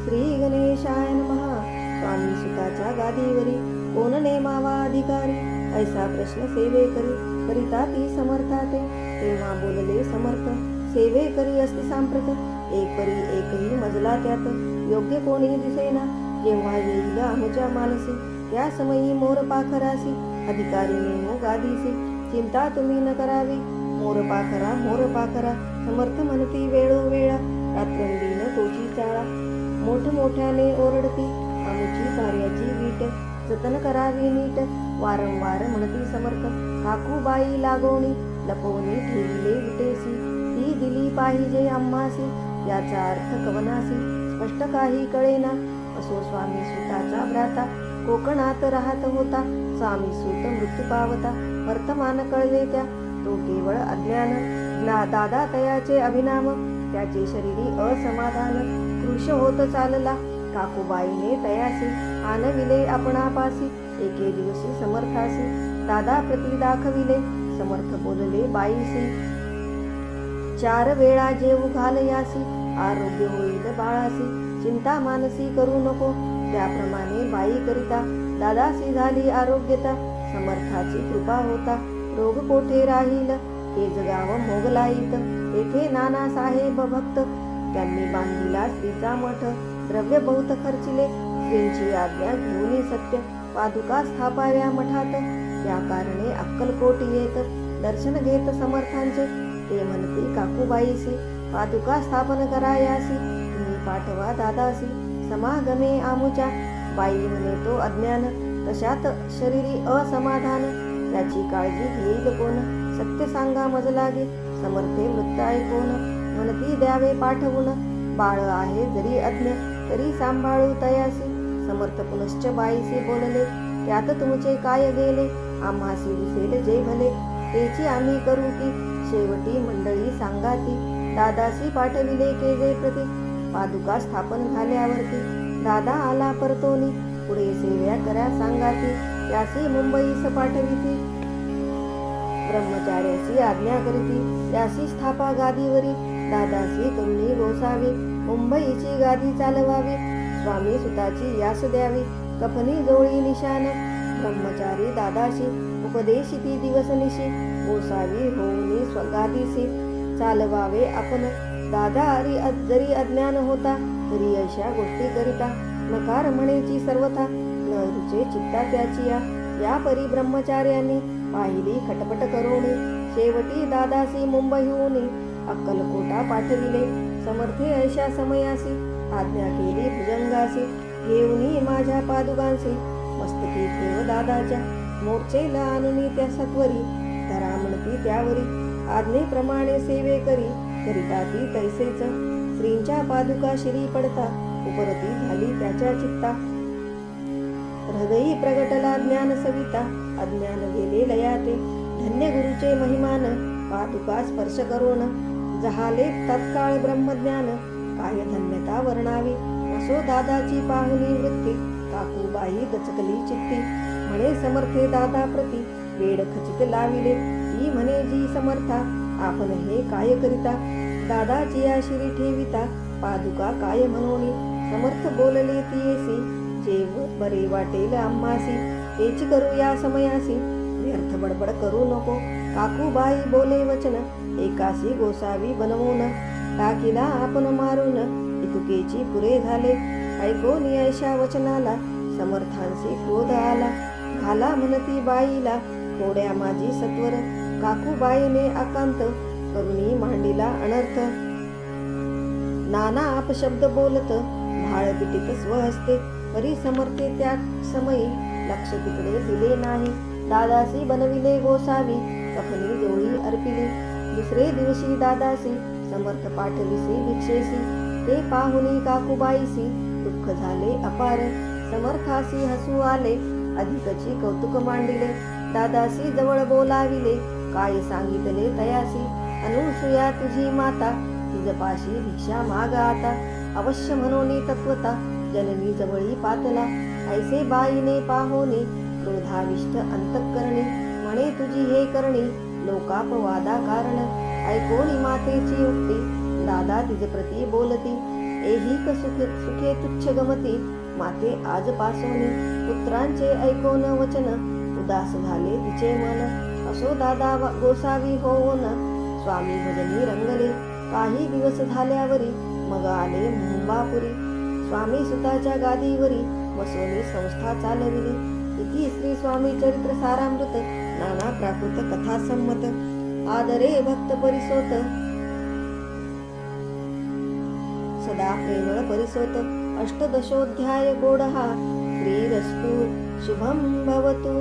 श्री गणेशाय नमः. स्वामी सुताच्या गादीवरी कोण नेमावा अधिकारी, ऐसा प्रश्न सेवे करिता ती समर्थाते. तेव्हा बोलले समर्थ, सेवे करी असती सांप्रत. एक परी एकही मजला त्यात, योग्य कोणी दिसेना. जेव्हा येईल आमुच्या मानसी, त्या समयी मोर पाखरासी. अधिकारी नेमो गादीसी, चिंता तुम्ही न करावी. मोर पाखरा समर्थ म्हणती वेळोवेळा. रात्रंदिन तोची चाळा, मोठमोठ्याने ओरडती. आमुची कार्याची वीट, जतन करावी नीट. वारंवार म्हणती समर्थ, काकूबाई लागोणी. लपवणी ठेविले विटेसी, ती दिली पाहिजे आम्हासी. याचा अर्थ कवनासी स्पष्ट काही कळेना. असो स्वामी सुताचा भ्राता, कोकणात राहत होता. स्वामी सूत मृत्यू पावता, वर्तमान कळले त्या. तो केवळ अज्ञान, दादा तयाचे अभिनाम. त्याचे शरीरी असमाधान, कृश होत चालला. काकूबाईने तयासी आणविले आपणापासी. एके दिवशी समर्थासी दादा प्रती दाखविले. समर्थ बोलले बाईसी, 4 वेळा जेवू घाल यासी. आरोग्य होईल बाळासी, चिंता मानसी करू नको. त्याप्रमाणे बाई करिता दादासी झाली आरोग्यता. समर्थाची कृपा होता, रोग कोठे राहील. हे जगाव मोगलाईत, तेथे नाना साहेब भक्त. त्यांनी बांधिला स्त्रीचा मठ, द्रव्य बहुत खर्चिले. स्त्रींची आज्ञा घेऊन सत्य, पादुका स्थापाव्या मठात. या कारणे अक्कलकोट येत, दर्शन घेत समर्थांचे. ते म्हणती काकूबाईसी, पादुका स्थापन करायासी. तुम्ही पाठवा दादासी, समागमे आमुच्या. बाई म्हणे तो अज्ञान, तशात शरीरी असमाधान. त्याची काळजी घेईल कोण, सत्य सांगा मज लागे. समर्थे वृत्त ऐकून म्हणती द्यावे पाठवून. बाळ आहे जरी अज्ञ, तरी सांभाळू तयासी. समर्थ पुनश्च बाईसी बोलले, त्यात तुमचे काय गेले. आम्हासी दिसेल जे भले, तेची आम्ही करू की. शेवटी मंडळी सांगाती, दादासी पाठविले केजे प्रती. पादुका स्थापन झाल्यावरती दादा आला परतोनी. पुढे सेव्या करा सांगाती, त्यासी मुंबईस पाठविती. ब्रह्मचार्यासी आज्ञा करीती, त्यासी स्थापा गादीवरी. दादासी करुणी गोसावी, मुंबईची गादी चालवावी. स्वामी सुताची यास द्यावी, कफनी जोळी निशान. ब्रह्मचारी दादाशी उपदेशिती दिवसनिशी. गोसावी होऊनी स्वगादीसी, चालवावे आपण. दादा जरी अज्ञान होता, तरी अशा गोष्टी करिता. नकार म्हणेची सर्वथा, न रुचे चित्ता त्याची या परी ब्रह्मचार्याने पाहिली खटपट करोनी. शेवटी दादासी मुंबईहून अक्कलकोटा पाठविले. समर्थे अशा समयासी, आज्ञा केली भुजंगासी. घेऊनी माझ्या पादुकांसी, मस्तकी ठेव दादाच्या. मोर्चेला आणूनी त्या सत्वरी, धरा म्हणती त्यावरी. आज्ञेप्रमाणे सेवे करिता ती तैसेच. श्रींच्या पादुका शिरी पडता, उपरती झाली त्याच्या चित्ता. हृदयी प्रगटला ज्ञान सविता, अज्ञान गेले लयाते. धन्य गुरुचे महिमान, पादुका स्पर्श करोन. जहाले तत्काळ ब्रह्मज्ञान, काय धन्यता वर्णावी. असो दादाची पाहुणी वृत्ती, काकूबाई दचकली चित्ती. म्हणे समर्थे दादा प्रती, वेड खचित लाविले. ती म्हणे जी समर्था, आपण हे काय करिता. दादाची या शिरी ठेविता, पादुका काय म्हणोनी. समर्थ बोलले तियेसी, जेव बरे वाटेल आम्हासी. तेच करू या समयासी, व्यर्थ बडबड करू नको. काकूबाई बोले वचन, एकासी गोसावी बनवून. टाकीला आपण मारून, इतुकेची पुरे झाले. ऐकोन ऐशा वचनाला, समर्थांसी क्रोध आला. घाला म्हणती बाईला, थोड्या माझी सत्वर. काकूबाईने आकांत, करुणी मांडीला अनर्थ. नाना अपशब्द बोलत, भाळ पिटीत स्वहस्ते. परी समर्थे त्या समयी, लक्ष तिकडे दिले नाही. दादासी बनविले गोसावी, कफनी जोळी अर्पिली. दुसरे दिवशी दादासी, समर्थ पाठविसी भिक्षेसी. ते पाहुनी काकूबाईसी, दुःख झाले अपार. समर्थासी हसू आले, अधिकची कौतुक मांडिले. दादासी जवळ बोलाविले, काय सांगितले तयासी. अनुसूया तुझी माता, तिजपाशी भिक्षा माग आता. अवश्य म्हणोनी तत्वता, जननी जवळी पातला. ऐसे बाईने पाहोनी, क्रोधाविष्ट अंतःकरणी. म्हणे तुझी हे करणी, लोकापवादा कारण. ऐकोनी मातेची युक्ती, दादा तिज प्रती बोलती. ऐहिक सुखे तुच्छ गमती माते आजपासून पुत्रांचे ऐकोन वचन उदास झाले तिचे मन असो दादा गोसावी होऊन स्वामी भजनी रंगले काही दिवस झाल्यावरी मग आले मुंबापुरी स्वामी सुताच्या गादीवरी बसवली संस्था चालविली इति श्री स्वामी चरित्र सारामृत नाना प्राकृत कथा संमत आदरे भक्त परिसोत सदा प्रेमळ परिसोत अष्टदशोध्याय गोड हा श्रीरस्तु शुभं भवतु।